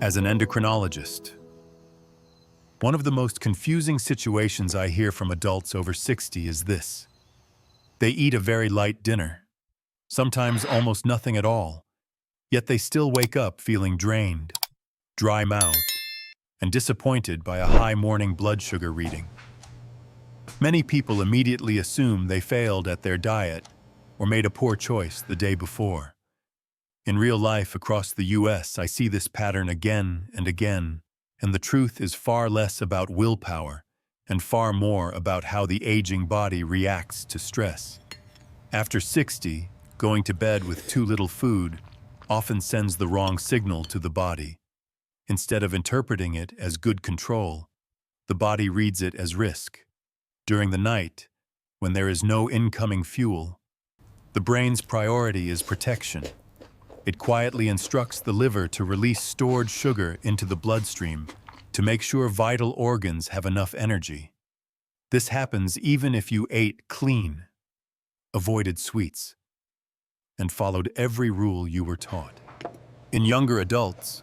As an endocrinologist, one of the most confusing situations I hear from adults over 60 is this. They eat a very light dinner, sometimes almost nothing at all, yet they still wake up feeling drained, dry-mouthed, and disappointed by a high morning blood sugar reading. Many people immediately assume they failed at their diet or made a poor choice the day before. In real life across the US, I see this pattern again and again, and the truth is far less about willpower and far more about how the aging body reacts to stress. After 60, going to bed with too little food often sends the wrong signal to the body. Instead of interpreting it as good control, the body reads it as risk. During the night, when there is no incoming fuel, the brain's priority is protection. It quietly instructs the liver to release stored sugar into the bloodstream to make sure vital organs have enough energy. This happens even if you ate clean, avoided sweets, and followed every rule you were taught. In younger adults,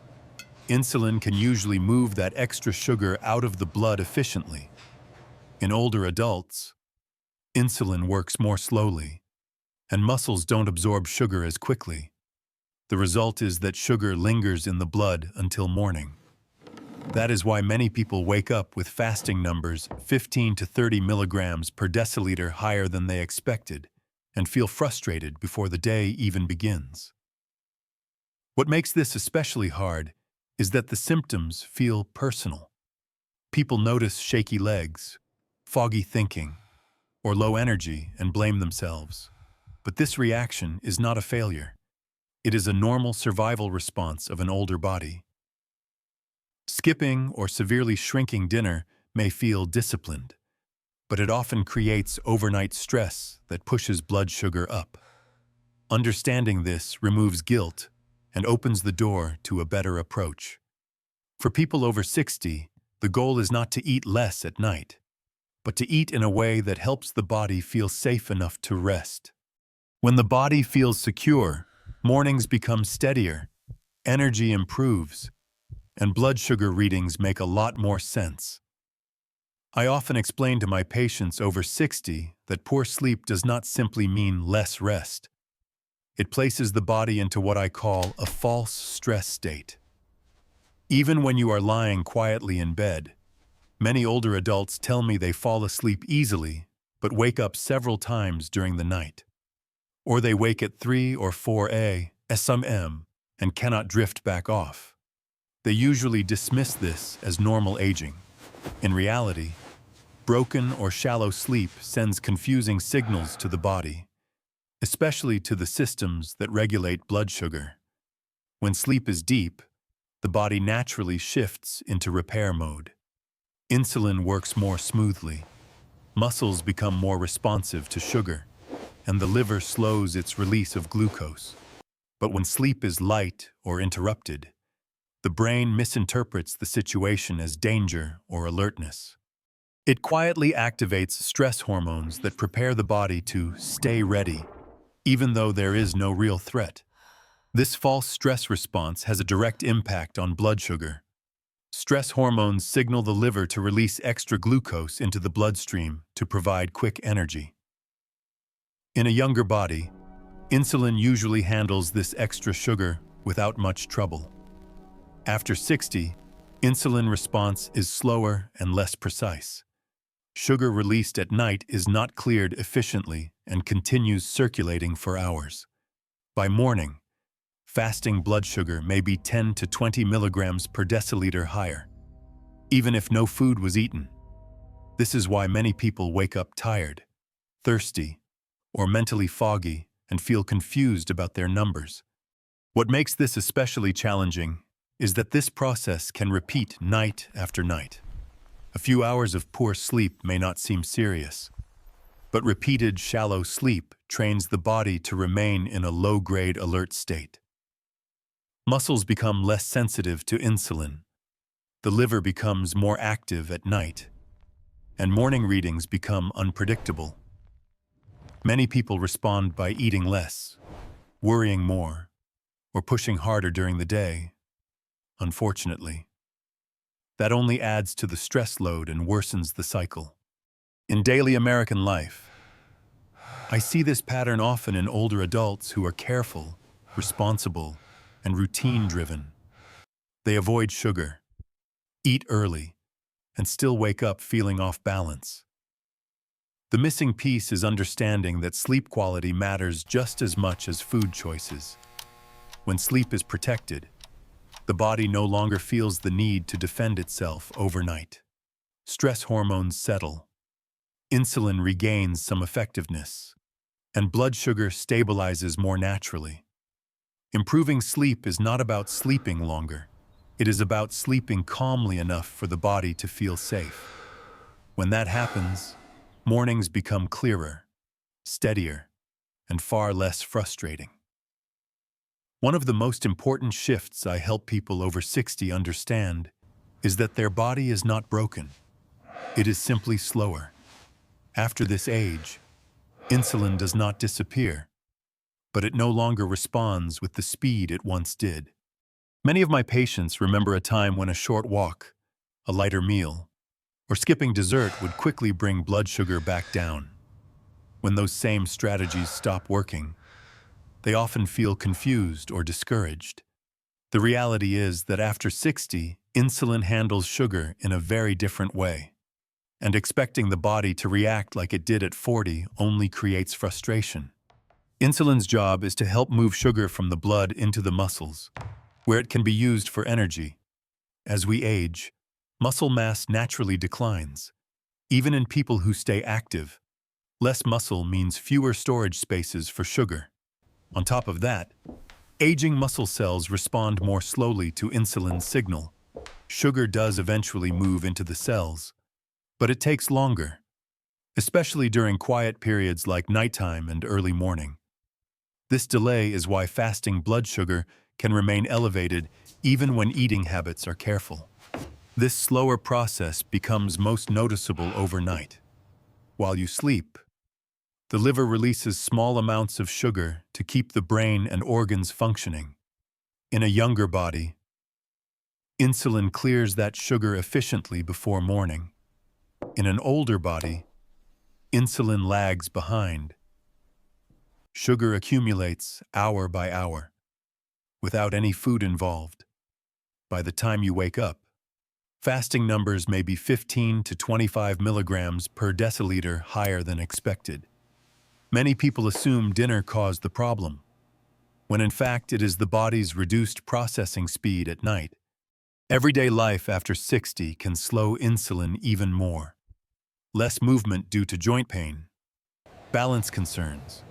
insulin can usually move that extra sugar out of the blood efficiently. In older adults, insulin works more slowly, and muscles don't absorb sugar as quickly. The result is that sugar lingers in the blood until morning. That is why many people wake up with fasting numbers 15 to 30 milligrams per deciliter higher than they expected and feel frustrated before the day even begins. What makes this especially hard is that the symptoms feel personal. People notice shaky legs, foggy thinking, or low energy and blame themselves. But this reaction is not a failure. It is a normal survival response of an older body. Skipping or severely shrinking dinner may feel disciplined, but it often creates overnight stress that pushes blood sugar up. Understanding this removes guilt and opens the door to a better approach. For people over 60, the goal is not to eat less at night, but to eat in a way that helps the body feel safe enough to rest. When the body feels secure, mornings become steadier, energy improves, and blood sugar readings make a lot more sense. I often explain to my patients over 60 that poor sleep does not simply mean less rest. It places the body into what I call a false stress state. Even when you are lying quietly in bed, many older adults tell me they fall asleep easily but wake up several times during the night. Or they wake at 3 or 4 a.m. and cannot drift back off. They usually dismiss this as normal aging. In reality, broken or shallow sleep sends confusing signals to the body, especially to the systems that regulate blood sugar. When sleep is deep, the body naturally shifts into repair mode. Insulin works more smoothly, muscles become more responsive to sugar, and the liver slows its release of glucose. But when sleep is light or interrupted, the brain misinterprets the situation as danger or alertness. It quietly activates stress hormones that prepare the body to stay ready, even though there is no real threat. This false stress response has a direct impact on blood sugar. Stress hormones signal the liver to release extra glucose into the bloodstream to provide quick energy. In a younger body, insulin usually handles this extra sugar without much trouble. After 60, insulin response is slower and less precise. Sugar released at night is not cleared efficiently and continues circulating for hours. By morning, fasting blood sugar may be 10 to 20 milligrams per deciliter higher, even if no food was eaten. This is why many people wake up tired, thirsty, or mentally foggy and feel confused about their numbers. What makes this especially challenging is that this process can repeat night after night. A few hours of poor sleep may not seem serious, but repeated shallow sleep trains the body to remain in a low-grade alert state. Muscles become less sensitive to insulin, the liver becomes more active at night, and morning readings become unpredictable. Many people respond by eating less, worrying more, or pushing harder during the day. unfortunately. That only adds to the stress load and worsens the cycle. In daily American life, I see this pattern often in older adults who are careful, responsible, and routine-driven. They avoid sugar, eat early, and still wake up feeling off balance. The missing piece is understanding that sleep quality matters just as much as food choices. When sleep is protected, the body no longer feels the need to defend itself overnight. Stress hormones settle, insulin regains some effectiveness, and blood sugar stabilizes more naturally. Improving sleep is not about sleeping longer. It is about sleeping calmly enough for the body to feel safe. When that happens, mornings become clearer, steadier, and far less frustrating. One of the most important shifts I help people over 60 understand is that their body is not broken. It is simply slower. After this age, insulin does not disappear, but it no longer responds with the speed it once did. Many of my patients remember a time when a short walk, a lighter meal, or skipping dessert would quickly bring blood sugar back down. When those same strategies stop working, they often feel confused or discouraged. The reality is that after 60, insulin handles sugar in a very different way. And expecting the body to react like it did at 40 only creates frustration. Insulin's job is to help move sugar from the blood into the muscles, where it can be used for energy. As we age, muscle mass naturally declines. Even in people who stay active, less muscle means fewer storage spaces for sugar. On top of that, aging muscle cells respond more slowly to insulin's signal. Sugar does eventually move into the cells, but it takes longer, especially during quiet periods like nighttime and early morning. This delay is why fasting blood sugar can remain elevated even when eating habits are careful. This slower process becomes most noticeable overnight. While you sleep, the liver releases small amounts of sugar to keep the brain and organs functioning. In a younger body, insulin clears that sugar efficiently before morning. In an older body, insulin lags behind. Sugar accumulates hour by hour, without any food involved. By the time you wake up, fasting numbers may be 15 to 25 milligrams per deciliter higher than expected. Many people assume dinner caused the problem, when in fact it is the body's reduced processing speed at night. Everyday life after 60 can slow insulin even more. Less movement due to joint pain, balance concerns,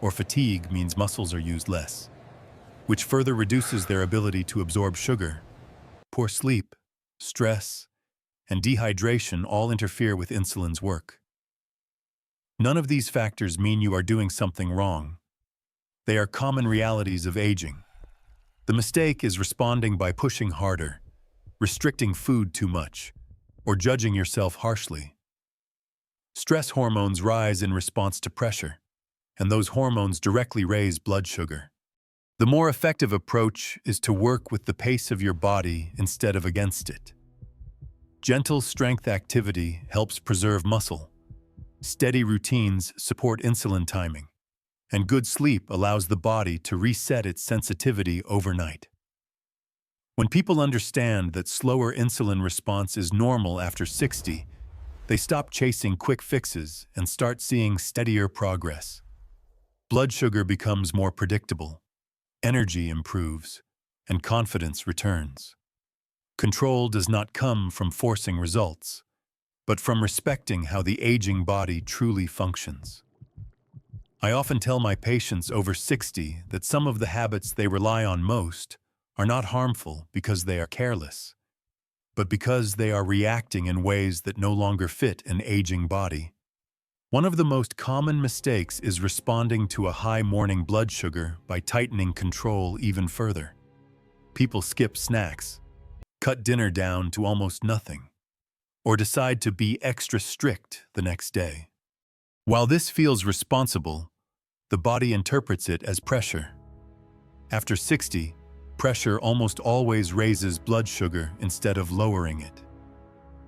or fatigue means muscles are used less, which further reduces their ability to absorb sugar. Poor sleep, stress, and dehydration all interfere with insulin's work. None of these factors mean you are doing something wrong. They are common realities of aging. The mistake is responding by pushing harder, restricting food too much, or judging yourself harshly. Stress hormones rise in response to pressure, and those hormones directly raise blood sugar. The more effective approach is to work with the pace of your body instead of against it. Gentle strength activity helps preserve muscle. Steady routines support insulin timing, and good sleep allows the body to reset its sensitivity overnight. When people understand that slower insulin response is normal after 60, they stop chasing quick fixes and start seeing steadier progress. Blood sugar becomes more predictable, energy improves, and confidence returns. Control does not come from forcing results, but from respecting how the aging body truly functions. I often tell my patients over 60 that some of the habits they rely on most are not harmful because they are careless, but because they are reacting in ways that no longer fit an aging body. One of the most common mistakes is responding to a high morning blood sugar by tightening control even further. People skip snacks, cut dinner down to almost nothing, or decide to be extra strict the next day. While this feels responsible, the body interprets it as pressure. After 60, Pressure almost always raises blood sugar instead of lowering it.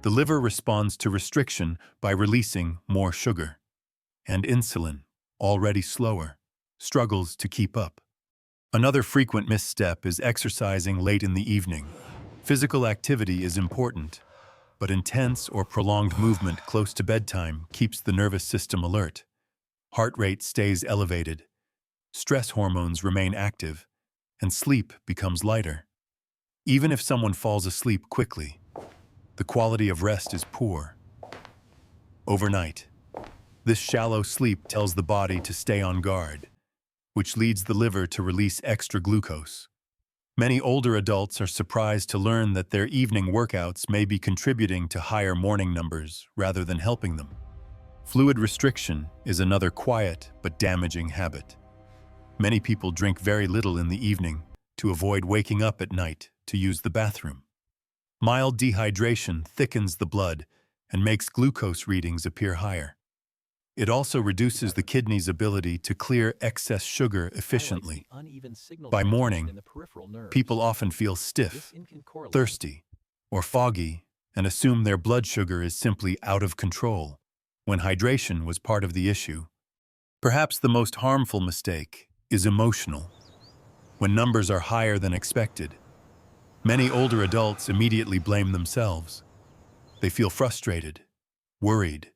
The liver responds to restriction by releasing more sugar, and insulin, already slower, struggles to keep up. Another frequent misstep is exercising late in the evening. Physical activity is important, but intense or prolonged movement close to bedtime keeps the nervous system alert. Heart rate stays elevated, stress hormones remain active, and sleep becomes lighter. Even if someone falls asleep quickly, the quality of rest is poor. Overnight, this shallow sleep tells the body to stay on guard, which leads the liver to release extra glucose. Many older adults are surprised to learn that their evening workouts may be contributing to higher morning numbers rather than helping them. Fluid restriction is another quiet but damaging habit. Many people drink very little in the evening to avoid waking up at night to use the bathroom. Mild dehydration thickens the blood and makes glucose readings appear higher. It also reduces the kidney's ability to clear excess sugar efficiently. By morning, people often feel stiff, thirsty, or foggy and assume their blood sugar is simply out of control, when hydration was part of the issue. Perhaps the most harmful mistake is emotional. When numbers are higher than expected, many older adults immediately blame themselves. They feel frustrated, worried,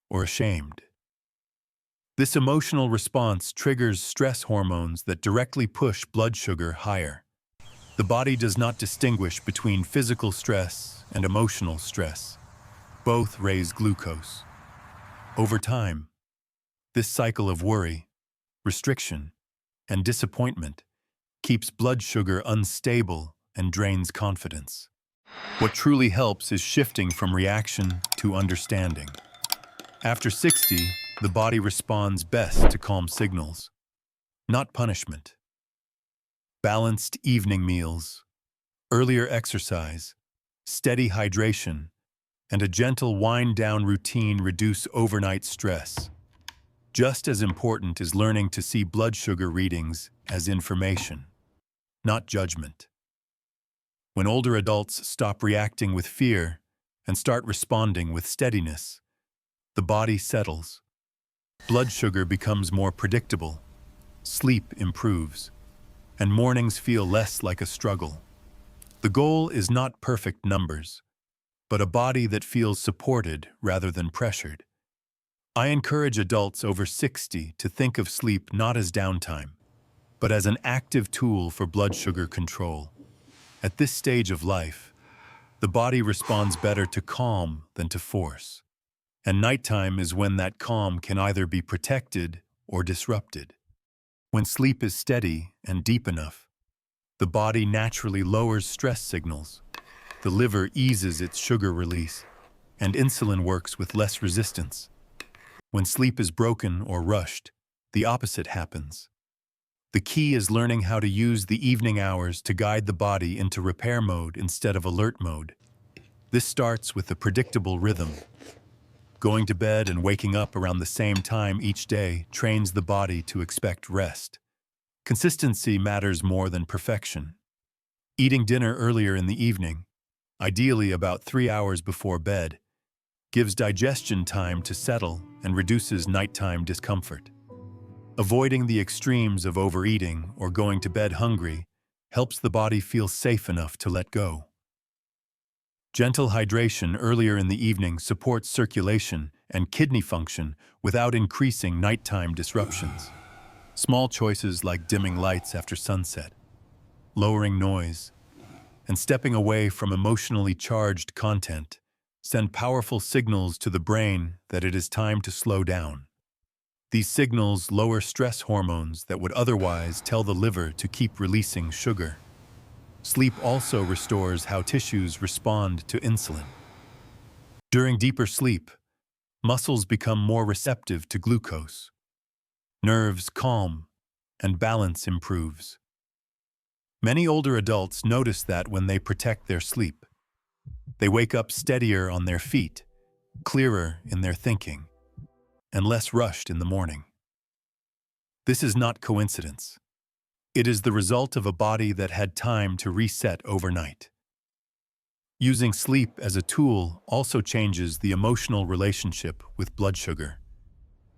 or ashamed. This emotional response triggers stress hormones that directly push blood sugar higher. The body does not distinguish between physical stress and emotional stress. Both raise glucose. Over time, this cycle of worry, restriction, and disappointment keeps blood sugar unstable and drains confidence. What truly helps is shifting from reaction to understanding. After 60, the body responds best to calm signals, not punishment. Balanced evening meals, earlier exercise, steady hydration, and a gentle wind-down routine reduce overnight stress. Just as important is learning to see blood sugar readings as information, not judgment. When older adults stop reacting with fear and start responding with steadiness, the body settles. Blood sugar becomes more predictable, sleep improves, and mornings feel less like a struggle. The goal is not perfect numbers, but a body that feels supported rather than pressured. I encourage adults over 60 to think of sleep not as downtime, but as an active tool for blood sugar control. At this stage of life, the body responds better to calm than to force. And nighttime is when that calm can either be protected or disrupted. When sleep is steady and deep enough, the body naturally lowers stress signals. The liver eases its sugar release, and insulin works with less resistance. When sleep is broken or rushed, the opposite happens. The key is learning how to use the evening hours to guide the body into repair mode instead of alert mode. This starts with a predictable rhythm. Going to bed and waking up around the same time each day trains the body to expect rest. Consistency matters more than perfection. Eating dinner earlier in the evening, ideally about 3 hours before bed, gives digestion time to settle and reduces nighttime discomfort. Avoiding the extremes of overeating or going to bed hungry helps the body feel safe enough to let go. Gentle hydration earlier in the evening supports circulation and kidney function without increasing nighttime disruptions. Small choices like dimming lights after sunset, lowering noise, and stepping away from emotionally charged content send powerful signals to the brain that it is time to slow down. These signals lower stress hormones that would otherwise tell the liver to keep releasing sugar. Sleep also restores how tissues respond to insulin. During deeper sleep, muscles become more receptive to glucose. Nerves calm, and balance improves. Many older adults notice that when they protect their sleep. They wake up steadier on their feet, clearer in their thinking, and less rushed in the morning. This is not coincidence. It is the result of a body that had time to reset overnight. Using sleep as a tool also changes the emotional relationship with blood sugar.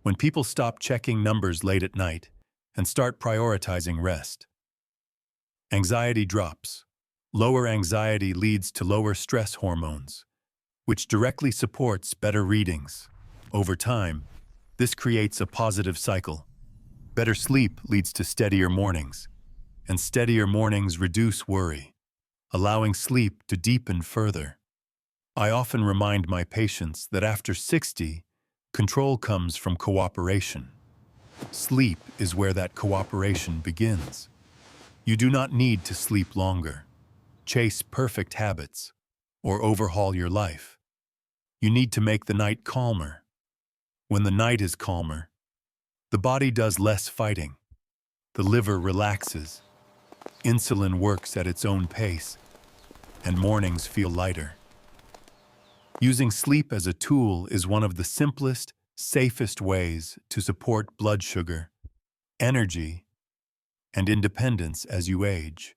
When people stop checking numbers late at night and start prioritizing rest, anxiety drops. Lower anxiety leads to lower stress hormones, which directly supports better readings. Over time, this creates a positive cycle. Better sleep leads to steadier mornings, and steadier mornings reduce worry, allowing sleep to deepen further. I often remind my patients that after 60, control comes from cooperation. Sleep is where that cooperation begins. You do not need to sleep longer, chase perfect habits, or overhaul your life. You need to make the night calmer. When the night is calmer, the body does less fighting. The liver relaxes, insulin works at its own pace, and mornings feel lighter. Using sleep as a tool is one of the simplest, safest ways to support blood sugar, energy, and independence as you age.